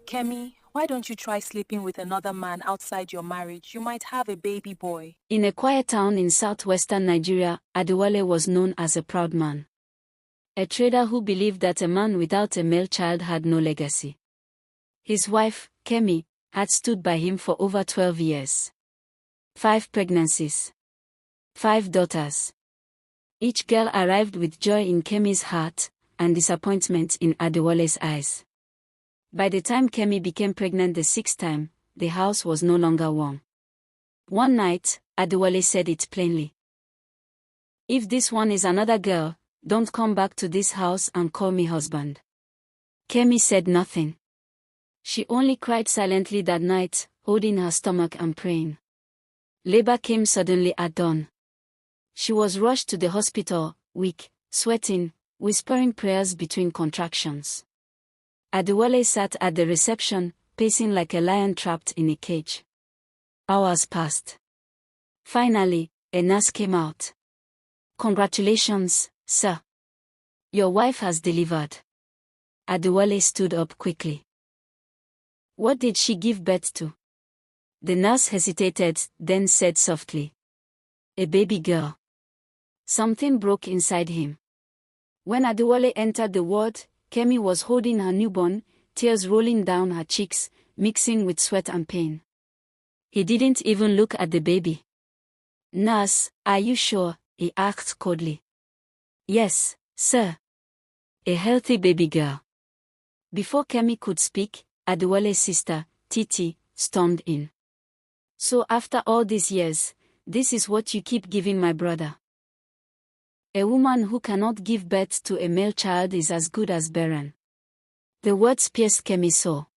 Kemi, why don't you try sleeping with another man outside your marriage? You might have a baby boy. In a quiet town in southwestern Nigeria, Adewale was known as a proud man. A trader who believed that a man without a male child had no legacy. His wife, Kemi, had stood by him for over 12 years. 5 pregnancies. 5 daughters. Each girl arrived with joy in Kemi's heart, and disappointment in Adewale's eyes. By the time Kemi became pregnant the 6th time, the house was no longer warm. One night, Adewale said it plainly. "If this one is another girl, don't come back to this house and call me husband." Kemi said nothing. She only cried silently that night, holding her stomach and praying. Labor came suddenly at dawn. She was rushed to the hospital, weak, sweating, whispering prayers between contractions. Adewale sat at the reception, pacing like a lion trapped in a cage. Hours passed. Finally, a nurse came out. "Congratulations, sir. Your wife has delivered." Adewale stood up quickly. "What did she give birth to?" The nurse hesitated, then said softly, "A baby girl." Something broke inside him. When Adewale entered the ward, Kemi was holding her newborn, tears rolling down her cheeks, mixing with sweat and pain. He didn't even look at the baby. "Nurse, are you sure?" he asked coldly. "Yes, sir. A healthy baby girl." Before Kemi could speak, Adewale's sister, Titi, stormed in. "So after all these years, this is what you keep giving my brother? A woman who cannot give birth to a male child is as good as barren." The words pierced Kemi's soul.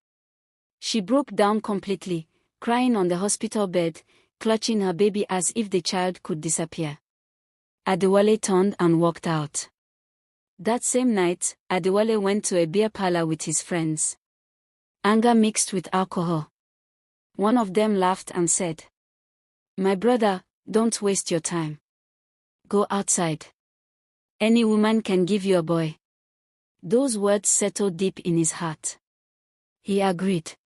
She broke down completely, crying on the hospital bed, clutching her baby as if the child could disappear. Adewale turned and walked out. That same night, Adewale went to a beer parlor with his friends. Anger mixed with alcohol. One of them laughed and said, "My brother, don't waste your time. Go outside. Any woman can give you a boy." Those words settled deep in his heart. He agreed.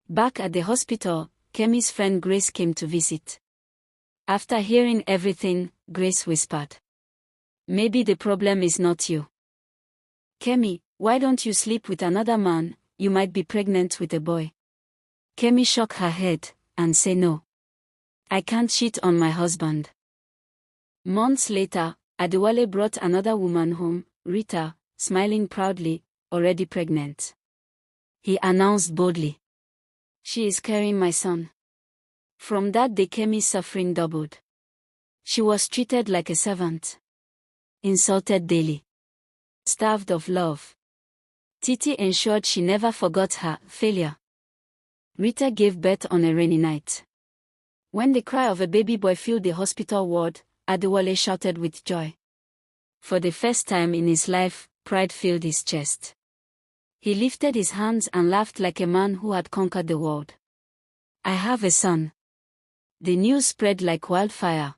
Back at the hospital, Kemi's friend Grace came to visit. After hearing everything, Grace whispered, "Maybe the problem is not you. Kemi, why don't you sleep with another man? You might be pregnant with a boy." Kemi shook her head and said, "No. I can't cheat on my husband." Months later, Adewale brought another woman home, Rita, smiling proudly, already pregnant. He announced boldly, "She is carrying my son." From that day, Kemi's suffering doubled. She was treated like a servant. Insulted daily. Starved of love. Titi ensured she never forgot her failure. Rita gave birth on a rainy night. When the cry of a baby boy filled the hospital ward, Adewale shouted with joy. For the first time in his life, pride filled his chest. He lifted his hands and laughed like a man who had conquered the world. "I have a son." The news spread like wildfire.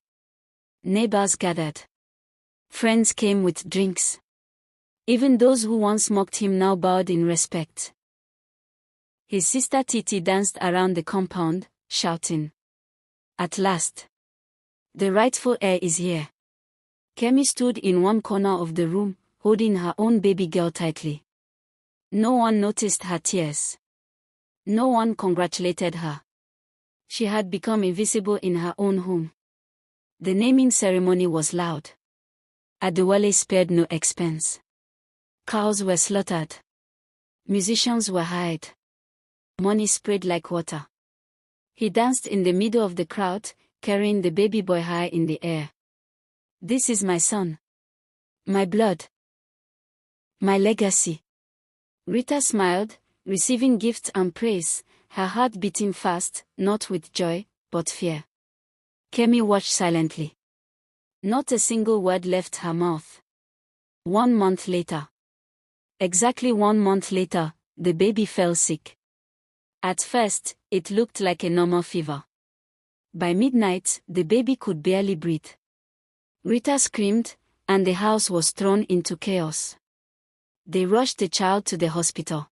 Neighbors gathered. Friends came with drinks. Even those who once mocked him now bowed in respect. His sister Titi danced around the compound, shouting, "At last! The rightful heir is here." Kemi stood in one corner of the room, holding her own baby girl tightly. No one noticed her tears. No one congratulated her. She had become invisible in her own home. The naming ceremony was loud. Adewale spared no expense. Cows were slaughtered. Musicians were hired. Money spread like water. He danced in the middle of the crowd, carrying the baby boy high in the air. "This is my son. My blood. My legacy." Rita smiled, receiving gifts and praise, her heart beating fast, not with joy, but fear. Kemi watched silently. Not a single word left her mouth. 1 month later. Exactly 1 month later, the baby fell sick. At first, it looked like a normal fever. By midnight, the baby could barely breathe. Rita screamed, and the house was thrown into chaos. They rushed the child to the hospital.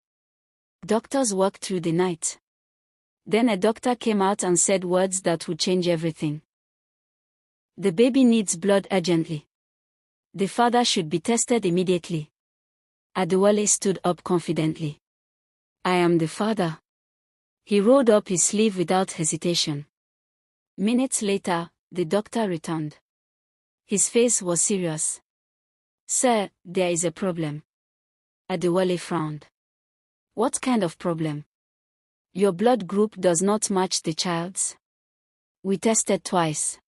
Doctors worked through the night. Then a doctor came out and said words that would change everything. The baby needs blood urgently. The father should be tested immediately. Adewale stood up confidently. I am the father. He rolled up his sleeve without hesitation. Minutes later, the doctor returned. His face was serious. Sir, there is a problem. Adewale frowned. What kind of problem? Your blood group does not match the child's. We tested twice.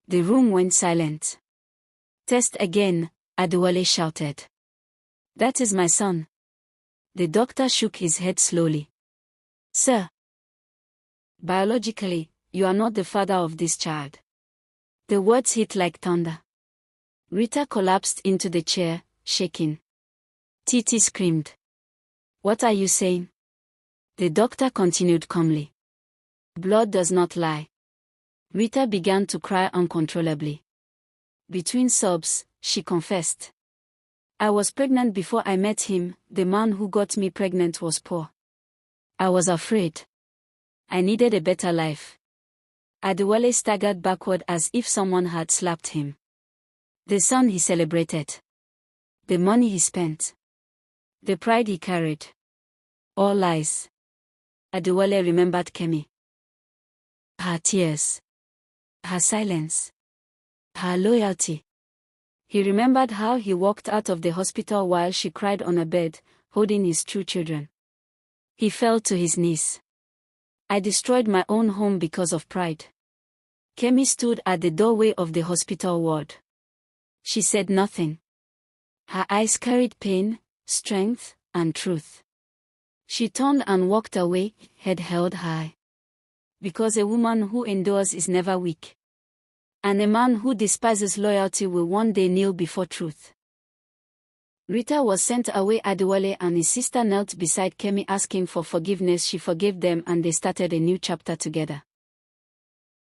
The room went silent. Test again, Adewale shouted. That is my son. The doctor shook his head slowly. Sir, biologically, you are not the father of this child. The words hit like thunder. Rita collapsed into the chair, shaking. Titi screamed. What are you saying? The doctor continued calmly. Blood does not lie. Rita began to cry uncontrollably. Between sobs, she confessed. I was pregnant before I met him. The man who got me pregnant was poor. I was afraid. I needed a better life. Adewale staggered backward as if someone had slapped him. The son he celebrated. The money he spent. The pride he carried. All lies. Adewale remembered Kemi. Her tears. Her silence. Her loyalty. He remembered how he walked out of the hospital while she cried on a bed, holding his two children. He fell to his knees. I destroyed my own home because of pride. Kemi stood at the doorway of the hospital ward. She said nothing. Her eyes carried pain, strength, and truth. She turned and walked away, head held high. Because a woman who endures is never weak. And a man who despises loyalty will one day kneel before truth. Rita was sent away. Adewale and his sister knelt beside Kemi asking for forgiveness. She forgave them and they started a new chapter together.